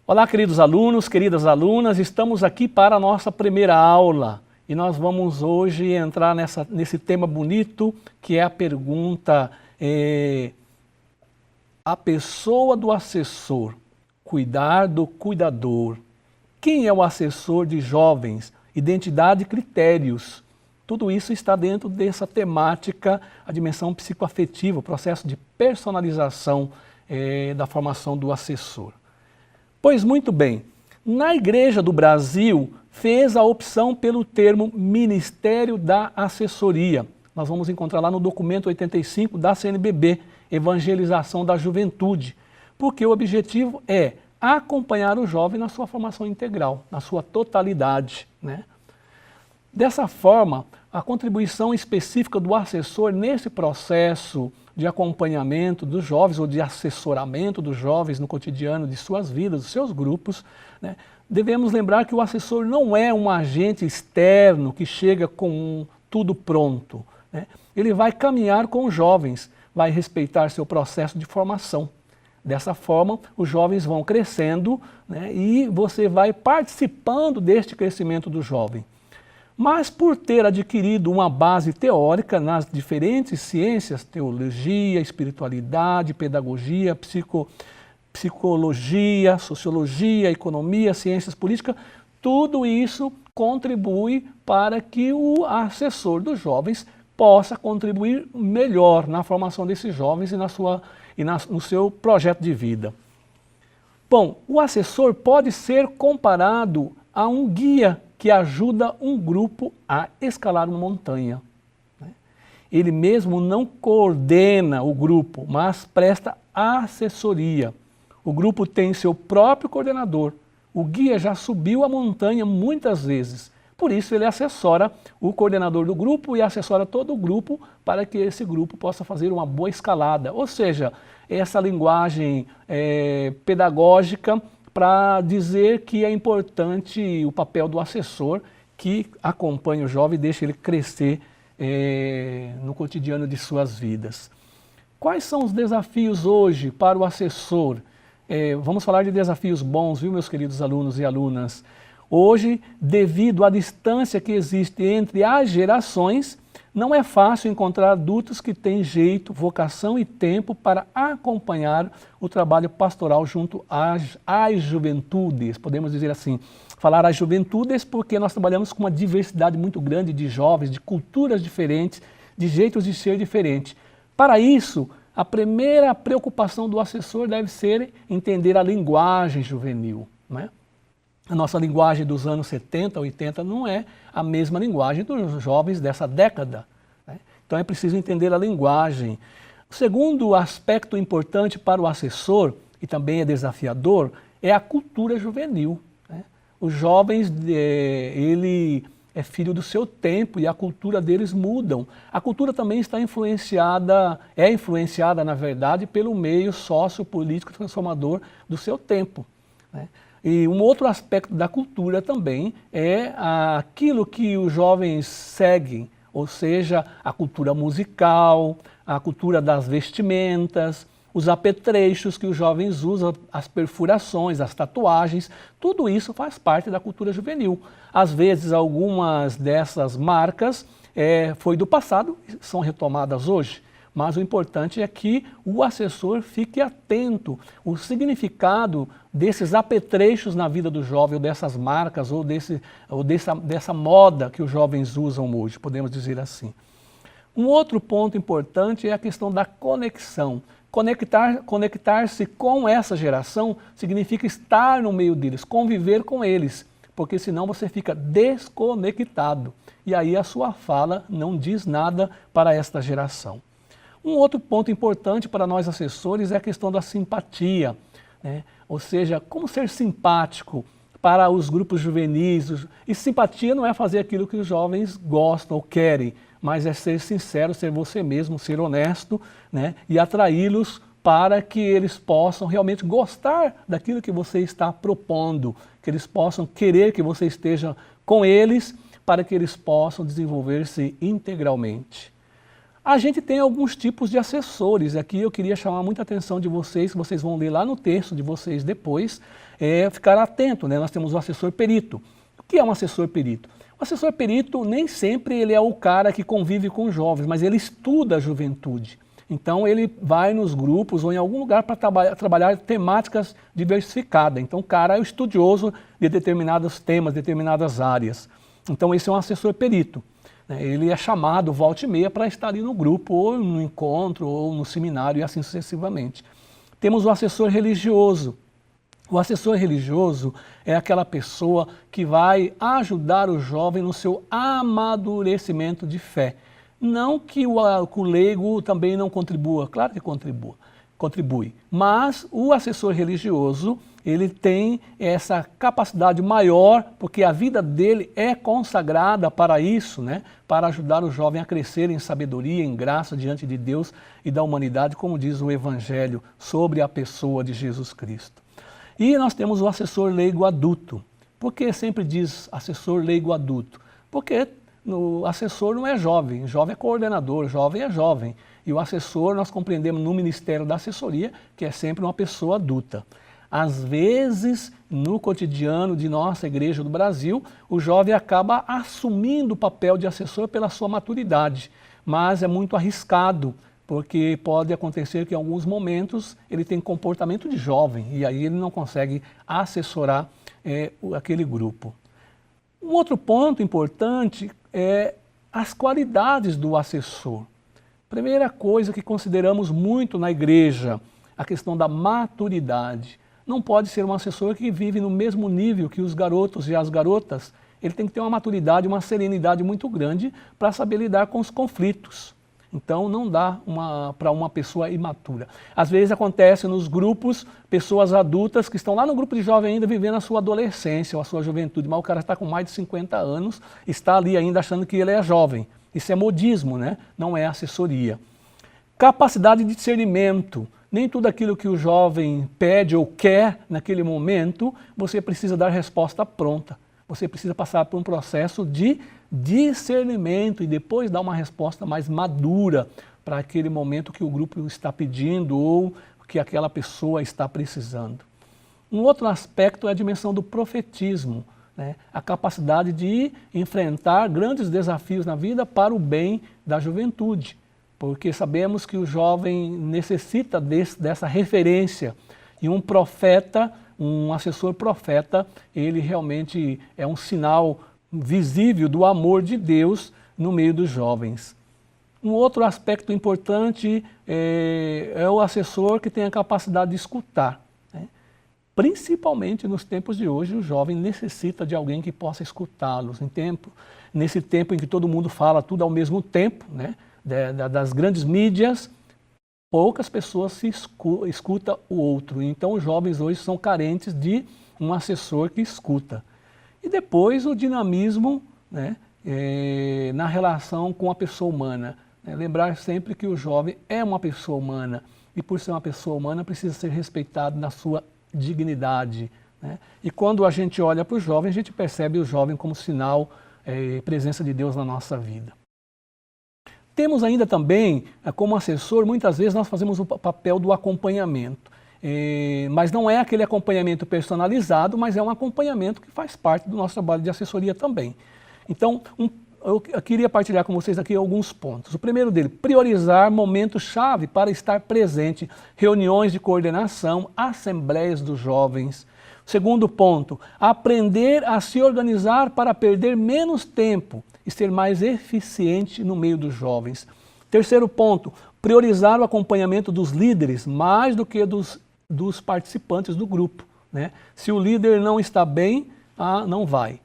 Olá, queridos alunos, queridas alunas, estamos aqui para a nossa primeira aula e nós vamos hoje entrar nesse tema bonito que é a pergunta, a pessoa do assessor, cuidar do cuidador. Quem é o assessor de jovens? Identidade e critérios. Tudo isso está dentro dessa temática, a dimensão psicoafetiva, o processo de personalização da formação do assessor. Pois muito bem, na Igreja do Brasil fez a opção pelo termo Ministério da Assessoria. Nós vamos encontrar lá no documento 85 da CNBB, Evangelização da Juventude, porque o objetivo é acompanhar o jovem na sua formação integral, na sua totalidade, né? Dessa forma, a contribuição específica do assessor nesse processo de acompanhamento dos jovens ou de assessoramento dos jovens no cotidiano de suas vidas, dos seus grupos, né? Devemos lembrar que o assessor não é um agente externo que chega com tudo pronto, né? Ele vai caminhar com os jovens, vai respeitar seu processo de formação. Dessa forma, os jovens vão crescendo, né? E você vai participando deste crescimento do jovem. Mas por ter adquirido uma base teórica nas diferentes ciências, teologia, espiritualidade, pedagogia, psicologia, sociologia, economia, ciências políticas, tudo isso contribui para que o assessor dos jovens possa contribuir melhor na formação desses jovens e no seu projeto de vida. Bom, o assessor pode ser comparado a um guia que ajuda um grupo a escalar uma montanha. Ele mesmo não coordena o grupo, mas presta assessoria. O grupo tem seu próprio coordenador. O guia já subiu a montanha muitas vezes. Por isso ele assessora o coordenador do grupo e assessora todo o grupo para que esse grupo possa fazer uma boa escalada. Ou seja, essa linguagem pedagógica para dizer que é importante o papel do assessor que acompanha o jovem e deixa ele crescer no cotidiano de suas vidas. Quais são os desafios hoje para o assessor? Vamos falar de desafios bons, viu, meus queridos alunos e alunas? Hoje, devido à distância que existe entre as gerações, não é fácil encontrar adultos que têm jeito, vocação e tempo para acompanhar o trabalho pastoral junto às juventudes. Podemos dizer assim, falar às juventudes porque nós trabalhamos com uma diversidade muito grande de jovens, de culturas diferentes, de jeitos de ser diferentes. Para isso, a primeira preocupação do assessor deve ser entender a linguagem juvenil, né? A nossa linguagem dos anos 70, 80 não é a mesma linguagem dos jovens dessa década, né? Então é preciso entender a linguagem. O segundo aspecto importante para o assessor, e também é desafiador, é a cultura juvenil, né? Os jovens, ele é filho do seu tempo e a cultura deles mudam. A cultura também está influenciada, na verdade, pelo meio sociopolítico transformador do seu tempo, né? E um outro aspecto da cultura também é aquilo que os jovens seguem, ou seja, a cultura musical, a cultura das vestimentas, os apetrechos que os jovens usam, as perfurações, as tatuagens, tudo isso faz parte da cultura juvenil. Às vezes algumas dessas marcas foi do passado, são retomadas hoje. Mas o importante é que o assessor fique atento. O significado desses apetrechos na vida do jovem, ou dessas marcas, ou dessa moda que os jovens usam hoje, podemos dizer assim. Um outro ponto importante é a questão da conexão. Conectar-se com essa geração significa estar no meio deles, conviver com eles, porque senão você fica desconectado. E aí a sua fala não diz nada para esta geração. Um outro ponto importante para nós assessores é a questão da simpatia, né? Ou seja, como ser simpático para os grupos juvenis. E simpatia não é fazer aquilo que os jovens gostam ou querem, mas é ser sincero, ser você mesmo, ser honesto, né? E atraí-los para que eles possam realmente gostar daquilo que você está propondo, que eles possam querer que você esteja com eles, para que eles possam desenvolver-se integralmente. A gente tem alguns tipos de assessores. Aqui eu queria chamar muita atenção de vocês, que vocês vão ler lá no texto de vocês depois, ficar atento, né? Nós temos o assessor perito. O que é um assessor perito? O assessor perito nem sempre ele é o cara que convive com jovens, mas ele estuda a juventude. Então ele vai nos grupos ou em algum lugar para trabalhar temáticas diversificadas. Então o cara é o estudioso de determinados temas, determinadas áreas. Então esse é um assessor perito. Ele é chamado volta e meia para estar ali no grupo, ou no encontro, ou no seminário e assim sucessivamente. Temos o assessor religioso. O assessor religioso é aquela pessoa que vai ajudar o jovem no seu amadurecimento de fé. Não que o leigo também não contribua, claro que contribui, mas o assessor religioso, ele tem essa capacidade maior, porque a vida dele é consagrada para isso, né? Para ajudar o jovem a crescer em sabedoria, em graça diante de Deus e da humanidade, como diz o Evangelho sobre a pessoa de Jesus Cristo. E nós temos o assessor leigo adulto. Por que sempre diz assessor leigo adulto? Porque o assessor não é jovem é coordenador, jovem é jovem. E o assessor nós compreendemos no Ministério da Assessoria, que é sempre uma pessoa adulta. Às vezes, no cotidiano de nossa Igreja do Brasil, o jovem acaba assumindo o papel de assessor pela sua maturidade, mas é muito arriscado, porque pode acontecer que em alguns momentos ele tem comportamento de jovem e aí ele não consegue assessorar aquele grupo. Um outro ponto importante é as qualidades do assessor. Primeira coisa que consideramos muito na igreja, a questão da maturidade. Não pode ser um assessor que vive no mesmo nível que os garotos e as garotas. Ele tem que ter uma maturidade, uma serenidade muito grande para saber lidar com os conflitos. Então não dá para uma pessoa imatura. Às vezes acontece nos grupos, pessoas adultas que estão lá no grupo de jovem ainda vivendo a sua adolescência ou a sua juventude, mas o cara está com mais de 50 anos, está ali ainda achando que ele é jovem. Isso é modismo, né? Não é assessoria. Capacidade de discernimento. Nem tudo aquilo que o jovem pede ou quer naquele momento, você precisa dar resposta pronta. Você precisa passar por um processo de discernimento e depois dar uma resposta mais madura para aquele momento que o grupo está pedindo ou que aquela pessoa está precisando. Um outro aspecto é a dimensão do profetismo, né? A capacidade de enfrentar grandes desafios na vida para o bem da juventude, porque sabemos que o jovem necessita dessa referência e um profeta, um assessor profeta, ele realmente é um sinal visível do amor de Deus no meio dos jovens. Um outro aspecto importante é o assessor que tem a capacidade de escutar, né? Principalmente nos tempos de hoje, o jovem necessita de alguém que possa escutá-los. Nesse tempo em que todo mundo fala tudo ao mesmo tempo, né? Das grandes mídias, poucas pessoas se escutam o outro. Então os jovens hoje são carentes de um assessor que escuta. E depois o dinamismo, né, na relação com a pessoa humana. Lembrar sempre que o jovem é uma pessoa humana e por ser uma pessoa humana precisa ser respeitado na sua dignidade, né? E quando a gente olha para o jovem, a gente percebe o jovem como sinal e presença de Deus na nossa vida. Temos ainda também, como assessor, muitas vezes nós fazemos o papel do acompanhamento. Mas não é aquele acompanhamento personalizado, mas é um acompanhamento que faz parte do nosso trabalho de assessoria também. Então, eu queria partilhar com vocês aqui alguns pontos. O primeiro dele, priorizar momentos-chave para estar presente, reuniões de coordenação, assembleias dos jovens. Segundo ponto, aprender a se organizar para perder menos tempo e ser mais eficiente no meio dos jovens. Terceiro ponto, priorizar o acompanhamento dos líderes mais do que dos participantes do grupo, né? Se o líder não está bem, não vai.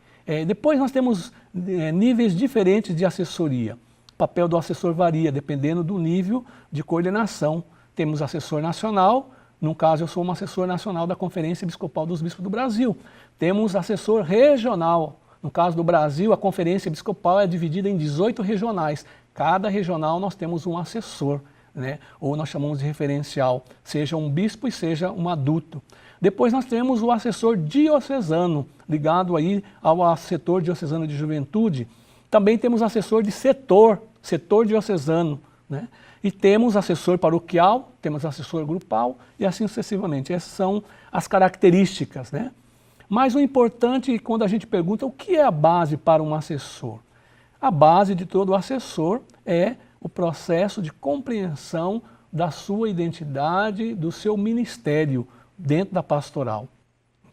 Depois nós temos níveis diferentes de assessoria. O papel do assessor varia dependendo do nível de coordenação. Temos assessor nacional, no caso eu sou um assessor nacional da Conferência Episcopal dos Bispos do Brasil. Temos assessor regional. No caso do Brasil, a Conferência Episcopal é dividida em 18 regionais. Cada regional nós temos um assessor, né? Ou nós chamamos de referencial, seja um bispo e seja um adulto. Depois nós temos o assessor diocesano, ligado aí ao setor diocesano de juventude. Também temos assessor de setor diocesano, né? E temos assessor paroquial, temos assessor grupal e assim sucessivamente. Essas são as características, né? Mas o importante, quando a gente pergunta o que é a base para um assessor, a base de todo assessor é o processo de compreensão da sua identidade, do seu ministério dentro da pastoral.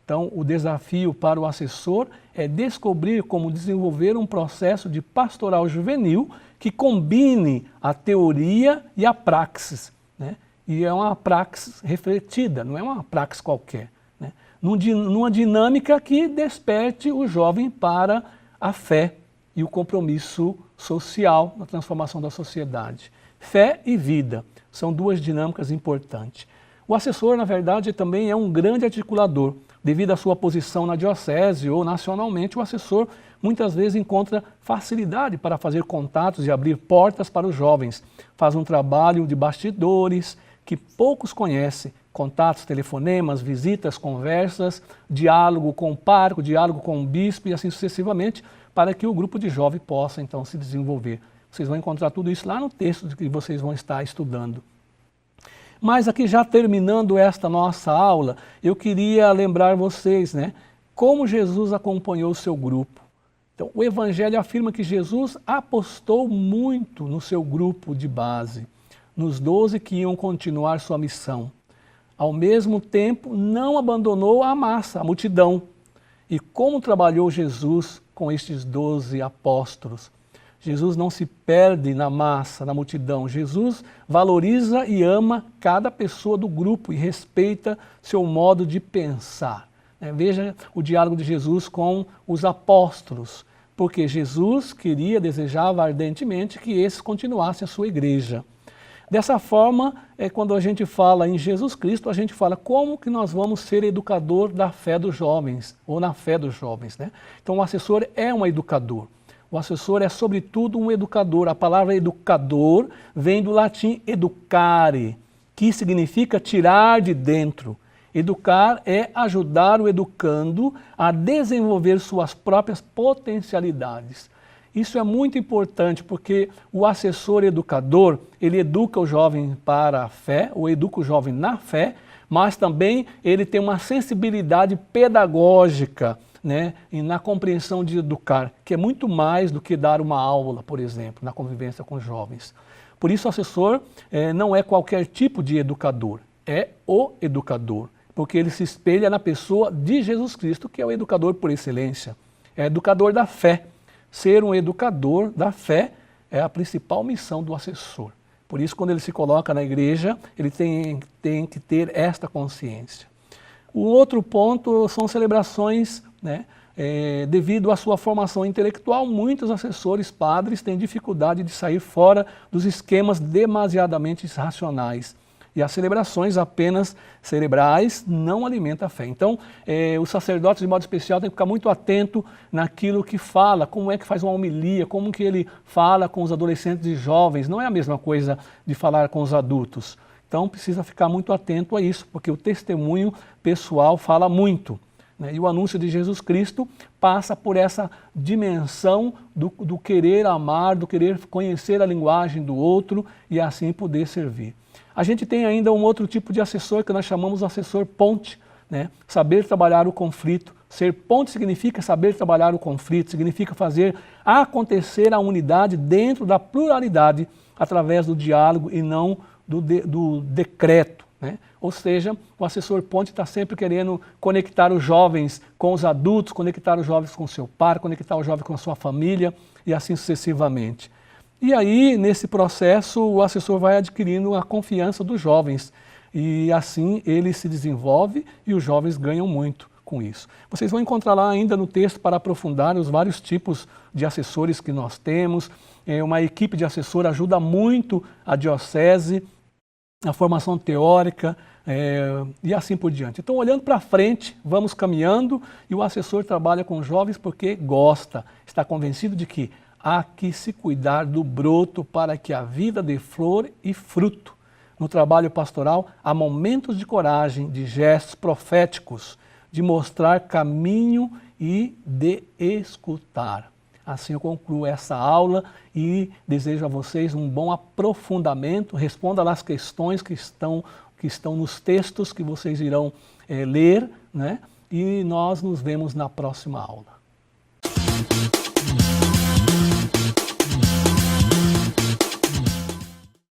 Então, o desafio para o assessor é descobrir como desenvolver um processo de pastoral juvenil que combine a teoria e a praxis, né? E é uma praxis refletida, não é uma praxis qualquer, né? Numa dinâmica que desperte o jovem para a fé e o compromisso social na transformação da sociedade. Fé e vida são duas dinâmicas importantes. O assessor, na verdade, também é um grande articulador. Devido à sua posição na diocese ou nacionalmente, o assessor muitas vezes encontra facilidade para fazer contatos e abrir portas para os jovens. Faz um trabalho de bastidores que poucos conhecem, contatos, telefonemas, visitas, conversas, diálogo com o pároco, diálogo com o bispo e assim sucessivamente, para que o grupo de jovens possa então se desenvolver. Vocês vão encontrar tudo isso lá no texto que vocês vão estar estudando. Mas aqui já terminando esta nossa aula, eu queria lembrar vocês, né, como Jesus acompanhou o seu grupo. Então, o Evangelho afirma que Jesus apostou muito no seu grupo de base, nos 12 que iam continuar sua missão. Ao mesmo tempo, não abandonou a massa, a multidão. E como trabalhou Jesus com estes 12 apóstolos? Jesus não se perde na massa, na multidão. Jesus valoriza e ama cada pessoa do grupo e respeita seu modo de pensar. Veja o diálogo de Jesus com os apóstolos, porque Jesus queria, desejava ardentemente que esses continuassem a sua igreja. Dessa forma, quando a gente fala em Jesus Cristo, a gente fala como que nós vamos ser educador da fé dos jovens, ou na fé dos jovens, né? Então o assessor é um educador. O assessor é, sobretudo, um educador. A palavra educador vem do latim educare, que significa tirar de dentro. Educar é ajudar o educando a desenvolver suas próprias potencialidades. Isso é muito importante porque o assessor educador, ele educa o jovem para a fé, ou educa o jovem na fé, mas também ele tem uma sensibilidade pedagógica, né, e na compreensão de educar, que é muito mais do que dar uma aula, por exemplo, na convivência com jovens. Por isso o assessor não é qualquer tipo de educador, é o educador, porque ele se espelha na pessoa de Jesus Cristo, que é o educador por excelência, é educador da fé. Ser um educador da fé é a principal missão do assessor. Por isso, quando ele se coloca na igreja, ele tem que ter esta consciência. O outro ponto são celebrações, né? Devido à sua formação intelectual, muitos assessores padres têm dificuldade de sair fora dos esquemas demasiadamente racionais. E as celebrações apenas cerebrais não alimentam a fé. Então, os sacerdotes, de modo especial, têm que ficar muito atento naquilo que fala, como é que faz uma homilia, como que ele fala com os adolescentes e jovens. Não é a mesma coisa de falar com os adultos. Então, precisa ficar muito atento a isso, porque o testemunho pessoal fala muito, né? E o anúncio de Jesus Cristo passa por essa dimensão do querer amar, do querer conhecer a linguagem do outro e assim poder servir. A gente tem ainda um outro tipo de assessor que nós chamamos de assessor ponte, né? Saber trabalhar o conflito. Ser ponte significa saber trabalhar o conflito, significa fazer acontecer a unidade dentro da pluralidade através do diálogo e não do decreto, né? Ou seja, o assessor ponte está sempre querendo conectar os jovens com os adultos, conectar os jovens com o seu par, conectar os jovens com a sua família e assim sucessivamente. E aí, nesse processo, o assessor vai adquirindo a confiança dos jovens e assim ele se desenvolve e os jovens ganham muito com isso. Vocês vão encontrar lá ainda no texto para aprofundar os vários tipos de assessores que nós temos. Uma equipe de assessor ajuda muito a diocese, a formação teórica e assim por diante. Então, olhando para frente, vamos caminhando e o assessor trabalha com jovens porque gosta, está convencido de que há que se cuidar do broto para que a vida dê flor e fruto. No trabalho pastoral, há momentos de coragem, de gestos proféticos, de mostrar caminho e de escutar. Assim eu concluo essa aula e desejo a vocês um bom aprofundamento. Responda lá as questões que estão nos textos que vocês irão ler, né? E nós nos vemos na próxima aula.